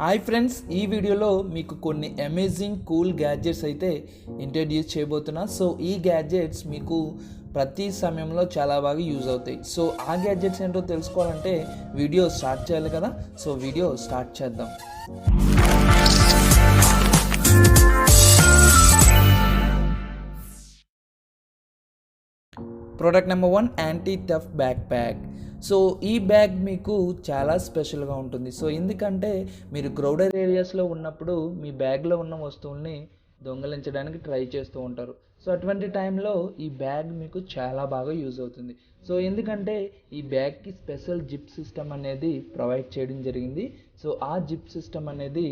Hi friends, ఈ వీడియోలో మీకు కొన్ని అమేజింగ్ కూల్ గ్యాడ్జెట్స్ అయితే ఇంట్రడ్యూస్ చేయబోతున్నా. సో ఈ గ్యాడ్జెట్స్ మీకు ప్రతి సమయంలో చాలా బాగా యూజ్ అవుతాయి. సో ఆ గ్యాడ్జెట్స్ ఏంటో తెలుసుకోవాలంటే వీడియో స్టార్ట్ చేయాలి కదా. సో వీడియో స్టార్ట్ చేద్దాం. Product number 1, anti theft backpack. So ఈ బ్యాగ్ మీకు చాలా స్పెషల్గా ఉంటుంది. సో ఎందుకంటే మీరు క్రౌడెడ్ ఏరియాస్లో ఉన్నప్పుడు మీ బ్యాగ్లో ఉన్న వస్తువుల్ని దొంగలించడానికి ట్రై చేస్తూ ఉంటారు. సో అటువంటి టైంలో ఈ బ్యాగ్ మీకు చాలా బాగా యూజ్ అవుతుంది. సో ఎందుకంటే ఈ బ్యాగ్కి స్పెషల్ జిప్ సిస్టమ్ అనేది ప్రొవైడ్ చేయడం జరిగింది. సో ఆ జిప్ సిస్టమ్ అనేది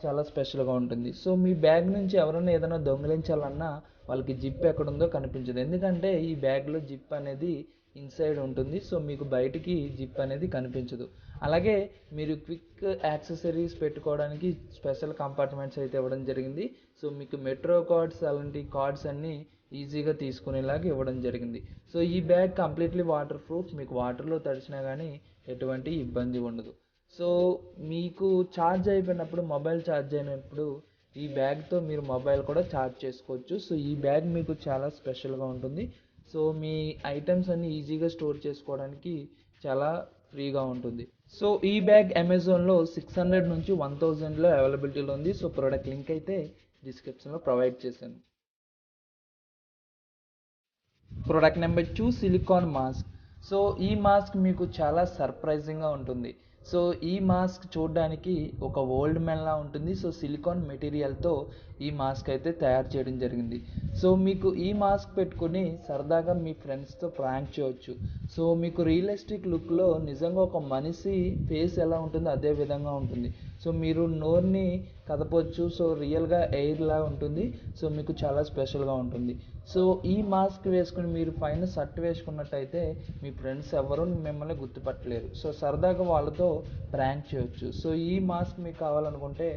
చాలా స్పెషల్గా ఉంటుంది. సో మీ బ్యాగ్ నుంచి ఎవరైనా ఏదైనా దొంగలించాలన్నా వాళ్ళకి జిప్ ఎక్కడుందో కనిపించదు. ఎందుకంటే ఈ బ్యాగ్లో జిప్ అనేది ఇన్సైడ్ ఉంటుంది. సో మీకు బయటికి జిప్ అనేది కనిపించదు. అలాగే మీరు క్విక్ యాక్సెసరీస్ పెట్టుకోవడానికి స్పెషల్ కంపార్ట్మెంట్స్ అయితే ఇవ్వడం జరిగింది. సో మీకు మెట్రో కార్డ్స్ అలాంటి కార్డ్స్ అన్నీ ఈజీగా తీసుకునేలాగా ఇవ్వడం జరిగింది. సో ఈ బ్యాగ్ కంప్లీట్లీ వాటర్ ప్రూఫ్. మీకు వాటర్లో తడిచినా కానీ ఎటువంటి ఇబ్బంది ఉండదు. సో మీకు ఛార్జ్ అయిపోయినప్పుడు, మొబైల్ ఛార్జ్ అయినప్పుడు ఈ బ్యాగ్తో మీరు మొబైల్ కూడా ఛార్జ్ చేసుకోవచ్చు. సో ఈ బ్యాగ్ మీకు చాలా స్పెషల్గా ఉంటుంది. సో మీ ఐటమ్స్ అన్ని ఈజీగా స్టోర్ చేసుకోవడానికి చాలా ఫ్రీగా ఉంటుంది. సో ఈ బ్యాగ్ అమెజాన్లో 600 నుంచి 1000లో అవైలబిలిటీలో ఉంది. సో ప్రోడక్ట్ లింక్ అయితే డిస్క్రిప్షన్లో ప్రొవైడ్ చేశాను. Product number 2, silicon mask. So ఈ మాస్క్ మీకు చాలా సర్ప్రైజింగ్గా ఉంటుంది. సో ఈ మాస్క్ చూడడానికి ఒక ఓల్డ్ మ్యాన్లా ఉంటుంది. సో సిలికాన్ మెటీరియల్తో ఈ మాస్క్ అయితే తయారు చేయడం జరిగింది. సో మీకు ఈ మాస్క్ పెట్టుకుని సరదాగా మీ ఫ్రెండ్స్తో ప్రాంక్ చేయవచ్చు. సో మీకు రియలిస్టిక్ లుక్లో నిజంగా ఒక మనిషి ఫేస్ ఎలా ఉంటుందో అదే విధంగా ఉంటుంది. సో మీరు నోరుని కదపొచ్చు. సో రియల్గా ఎయిర్లా ఉంటుంది. సో మీకు చాలా స్పెషల్గా ఉంటుంది. సో ఈ మాస్క్ వేసుకుని మీరు పైన షర్ట్ వేసుకున్నట్టయితే మీ ఫ్రెండ్స్ ఎవరు మిమ్మల్ని గుర్తుపట్టలేరు. సో సరదాగా వాళ్ళతో ప్రాంక్ చేయొచ్చు. సో ఈ మాస్క్ మీకు కావాలనుకుంటే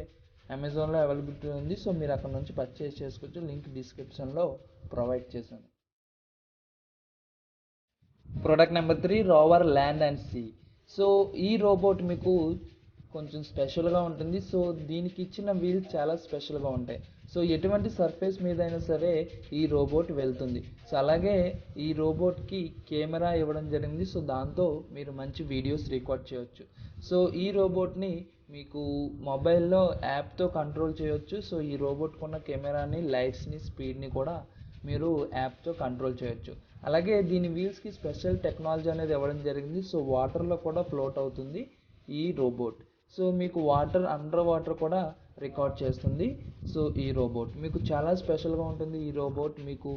అమెజాన్లో అవైలబిలిటీ ఉంది. సో మీరు అక్కడ నుంచి పర్చేస్ చేసుకోవచ్చు. లింక్ డిస్క్రిప్షన్లో ప్రొవైడ్ చేశాను. Product number 3, rover land and sea. So ఈ రోబోట్ మీకు కొంచెం స్పెషల్గా ఉంటుంది. సో దీనికి ఇచ్చిన వీల్స్ చాలా స్పెషల్గా ఉంటాయి. సో ఎటువంటి సర్ఫేస్ మీద అయినా సరే ఈ రోబోట్ వెళ్తుంది. సో అలాగే ఈ రోబోట్కి కెమెరా ఇవ్వడం జరిగింది. సో దాంతో మీరు మంచి వీడియోస్ రికార్డ్ చేయొచ్చు. సో ఈ రోబోట్ని మీకు మొబైల్లో యాప్తో కంట్రోల్ చేయొచ్చు. సో ఈ రోబోట్కి ఉన్న కెమెరాని, లైట్స్ని, స్పీడ్ని కూడా మీరు యాప్తో కంట్రోల్ చేయొచ్చు. అలాగే దీని వీల్స్కి స్పెషల్ టెక్నాలజీ అనేది ఇవ్వడం జరిగింది. సో వాటర్లో కూడా ఫ్లోట్ అవుతుంది ఈ రోబోట్. సో మీకు అండర్ వాటర్ కూడా రికార్డ్ చేస్తుంది. సో ఈ రోబోట్ మీకు చాలా స్పెషల్గా ఉంటుంది. ఈ రోబోట్ మీకు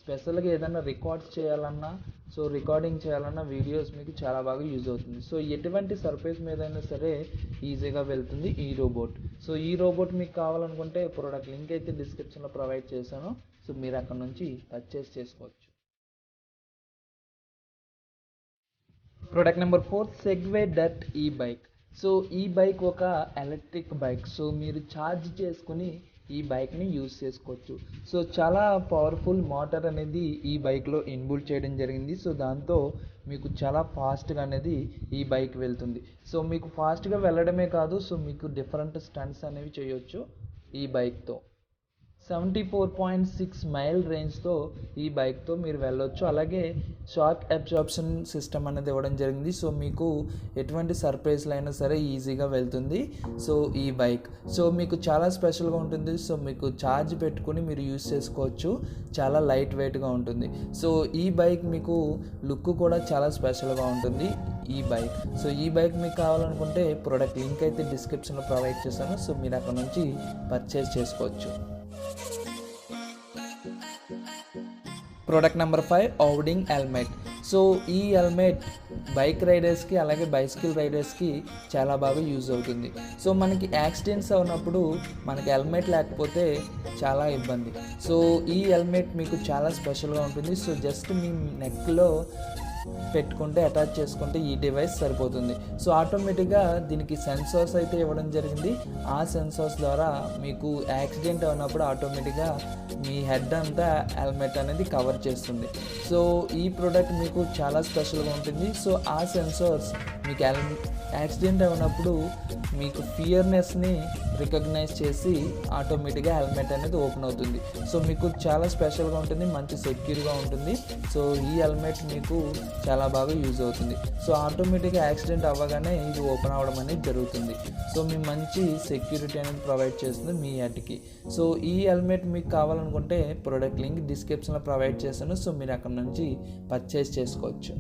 స్పెషల్గా ఏదైనా రికార్డ్స్ చేయాలన్నా, సో రికార్డింగ్ చేయాలన్నా వీడియోస్ మీకు చాలా బాగా యూజ్ అవుతుంది. సో ఎటువంటి సర్ఫేస్ మీద అయినా సరే ఈజీగా వెళ్తుంది ఈ రోబోట్. సో ఈ రోబోట్ మీకు కావాలనుకుంటే ప్రోడక్ట్ లింక్ అయితే డిస్క్రిప్షన్లో ప్రొవైడ్ చేశాను. సో మీరు అక్కడ నుంచి పర్చేస్ చేసుకోవచ్చు. Product number 4, Segway dirt e bike. So ఈ బైక్ ఒక ఎలక్ట్రిక్ బైక్. సో మీరు ఛార్జ్ చేసుకుని ఈ బైక్ని యూజ్ చేసుకోవచ్చు. సో చాలా పవర్ఫుల్ మోటార్ అనేది ఈ బైక్లో ఇన్బుల్ట్ చేయడం జరిగింది. సో దాంతో మీకు చాలా ఫాస్ట్గా అనేది ఈ బైక్ వెళ్తుంది. సో మీకు ఫాస్ట్గా వెళ్ళడమే కాదు, సో మీకు డిఫరెంట్ స్టంట్స్ అనేవి చేయొచ్చు ఈ బైక్తో. 74.6 మైల్ రేంజ్తో ఈ బైక్తో మీరు వెళ్ళొచ్చు. అలాగే షాక్ అబ్జార్ప్షన్ సిస్టమ్ అనేది ఇవ్వడం జరిగింది. సో మీకు ఎటువంటి సర్ప్రైజ్లు అయినా సరే ఈజీగా వెళ్తుంది సో ఈ బైక్. సో మీకు చాలా స్పెషల్గా ఉంటుంది. సో మీకు ఛార్జ్ పెట్టుకుని మీరు యూజ్ చేసుకోవచ్చు. చాలా లైట్ వెయిట్గా ఉంటుంది. సో ఈ బైక్ మీకు లుక్ కూడా చాలా స్పెషల్గా ఉంటుంది ఈ బైక్. సో ఈ బైక్ మీకు కావాలనుకుంటే ప్రోడక్ట్ లింక్ అయితే డిస్క్రిప్షన్లో ప్రొవైడ్ చేశాను. సో మీరు అక్కడ నుంచి పర్చేస్ చేసుకోవచ్చు. ప్రోడక్ట్ నెంబర్ 5, ఔడింగ్ హెల్మెట్. సో ఈ హెల్మెట్ బైక్ రైడర్స్కి అలాగే బైసికల్ రైడర్స్కి చాలా బాగా యూజ్ అవుతుంది. సో మనకి యాక్సిడెంట్స్ అవునప్పుడు మనకి హెల్మెట్ లేకపోతే చాలా ఇబ్బంది. సో ఈ హెల్మెట్ మీకు చాలా స్పెషల్గా ఉంటుంది. సో జస్ట్ మీ నెక్లో పెట్టుకుంటే అటాచ్ చేసుకుంటే ఈ డివైస్ సరిపోతుంది. సో ఆటోమేటిక్గా దీనికి సెన్సార్స్ అయితే ఇవ్వడం జరిగింది. ఆ సెన్సార్స్ ద్వారా మీకు యాక్సిడెంట్ అయినప్పుడు ఆటోమేటిక్గా మీ హెడ్ అంతా హెల్మెట్ అనేది కవర్ చేస్తుంది. సో ఈ ప్రోడక్ట్ మీకు చాలా స్పెషల్గా ఉంటుంది. సో ఆ సెన్సార్స్ మీకు యాక్సిడెంట్ అయినప్పుడు మీకు ఫియర్నెస్ని రికగ్నైజ్ చేసి ఆటోమేటిక్గా హెల్మెట్ అనేది ఓపెన్ అవుతుంది. సో మీకు చాలా స్పెషల్గా ఉంటుంది, మంచి సెక్యూర్గా ఉంటుంది. సో ఈ హెల్మెట్ మీకు చాలా బాగా యూజ్ అవుతుంది. సో ఆటోమేటిక్గా యాక్సిడెంట్ అవ్వగానే ఇది ఓపెన్ అవ్వడం అనేది జరుగుతుంది. సో మీ మంచి సెక్యూరిటీ అనేది ప్రొవైడ్ చేస్తుంది మీ హెడ్కి. సో ఈ హెల్మెట్ మీకు కావాలనుకుంటే ప్రోడక్ట్ లింక్ డిస్క్రిప్షన్లో ప్రొవైడ్ చేస్తాను. సో మీరు అక్కడ నుంచి పర్చేస్ చేసుకోవచ్చు.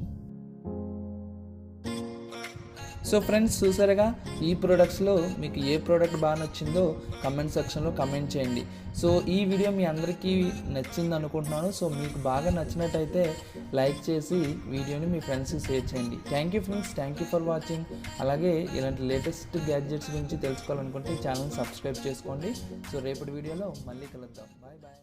సో ఫ్రెండ్స్, చూసారుగా ఈ ప్రోడక్ట్స్లో మీకు ఏ ప్రోడక్ట్ బాగా నచ్చిందో కమెంట్ సెక్షన్లో కమెంట్ చేయండి. సో ఈ వీడియో మీ అందరికీ నచ్చింది అనుకుంటున్నాను. సో మీకు బాగా నచ్చినట్టయితే లైక్ చేసి వీడియోని మీ ఫ్రెండ్స్కి షేర్ చేయండి. Thank you friends, thank you for watching. అలాగే ఇలాంటి లేటెస్ట్ గ్యాడ్జెట్స్ గురించి తెలుసుకోవాలనుకుంటే ఛానల్ సబ్స్క్రైబ్ చేసుకోండి. సో రేపటి వీడియోలో మళ్ళీ కలుద్దాం. Bye bye.